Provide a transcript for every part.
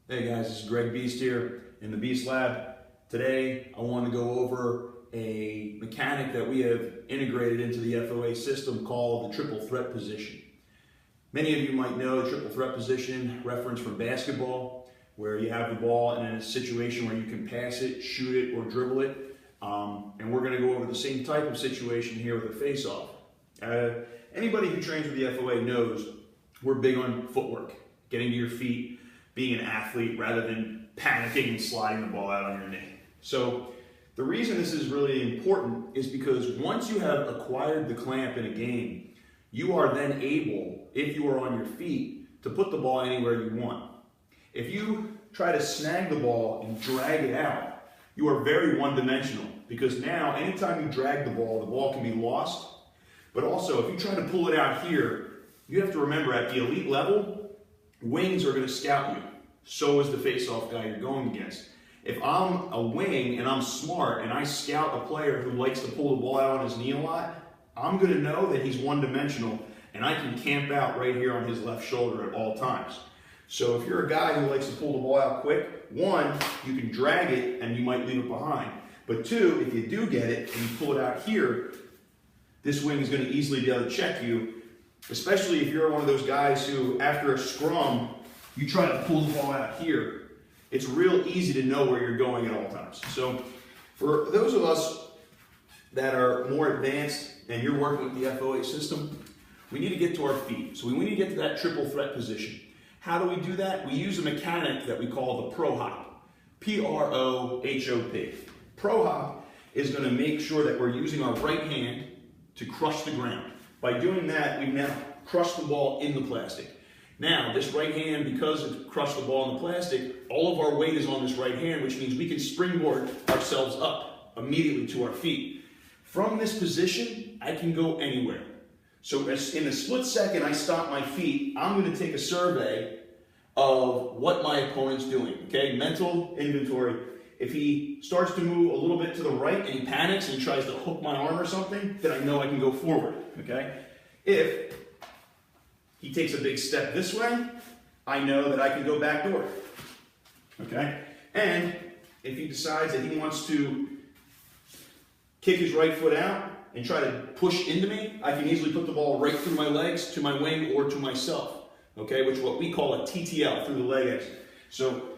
Hey guys, this is Greg Beast here in the Beast Lab. Today I want to go over a mechanic that we have integrated into the FOA system called the triple threat position. Many of you might know the triple threat position, reference from basketball, where you have the ball in a situation where you can pass it, shoot it, or dribble it. And we're going to go over the same type of situation here with a face-off. Anybody who trains with the FOA knows we're big on footwork, getting to your feet, being an athlete rather than panicking and sliding the ball out on your knee. So the reason this is really important is because once you have acquired the clamp in a game, you are then able, if you are on your feet, to put the ball anywhere you want. If you try to snag the ball and drag it out, you are very one-dimensional, because now anytime you drag the ball can be lost. But also, if you try to pull it out here, you have to remember at the elite level, wings are going to scout you. So is the face-off guy you're going against. If I'm a wing and I'm smart and I scout a player who likes to pull the ball out on his knee a lot, I'm going to know that he's one-dimensional and I can camp out right here on his left shoulder at all times. So if you're a guy who likes to pull the ball out quick, one, you can drag it and you might leave it behind. But two, if you do get it and you pull it out here, this wing is going to easily be able to check you, especially if you're one of those guys who, after a scrum, you try to pull the ball out here. It's real easy to know where you're going at all times. So for those of us that are more advanced and you're working with the FOA system, we need to get to our feet. So we need to get to that triple threat position. How do we do that? We use a mechanic that we call the Pro Hop. P-R-O-H-O-P. Pro Hop is going to make sure that we're using our right hand to crush the ground. By doing that, we've now crushed the ball in the plastic. Now, this right hand, because it crushed the ball in the plastic, all of our weight is on this right hand, which means we can springboard ourselves up immediately to our feet. From this position, I can go anywhere. So in a split second I stop my feet, I'm going to take a survey of what my opponent's doing, okay? Mental inventory. If he starts to move a little bit to the right and he panics and he tries to hook my arm or something, then I know I can go forward, okay? If he takes a big step this way, I know that I can go backdoor, okay? And if he decides that he wants to kick his right foot out and try to push into me, I can easily put the ball right through my legs to my wing or to myself, okay? Which is what we call a TTL, through the leg exit. So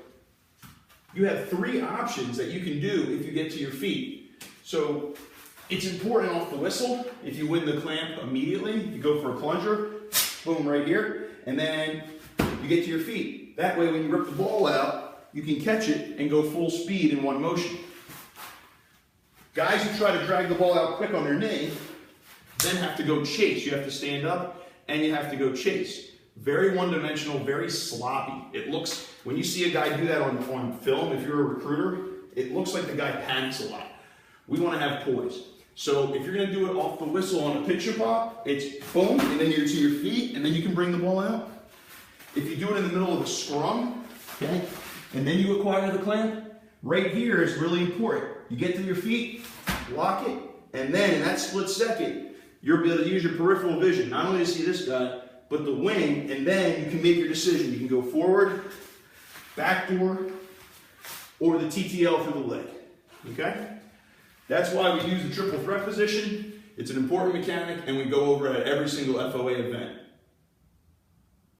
you have three options that you can do if you get to your feet. So it's important off the whistle, if you win the clamp immediately, you go for a plunger, boom, right here, and then you get to your feet. That way when you rip the ball out, you can catch it and go full speed in one motion. Guys who try to drag the ball out quick on their knee then have to go chase. You have to stand up and you have to go chase. Very one-dimensional, very sloppy. It looks, when you see a guy do that on film, if you're a recruiter, it looks like the guy panics a lot. We want to have poise. So if you're going to do it off the whistle on a picture pop, it's boom, and then you're to your feet, and then you can bring the ball out. If you do it in the middle of a scrum, okay, and then you acquire the clamp, right here is really important. You get to your feet, lock it, and then in that split second, you'll be able to use your peripheral vision, not only to see this guy, but the wing, and then you can make your decision. You can go forward, backdoor, or the TTL through the leg, okay? That's why we use the triple threat position. It's an important mechanic, and we go over it at every single FOA event.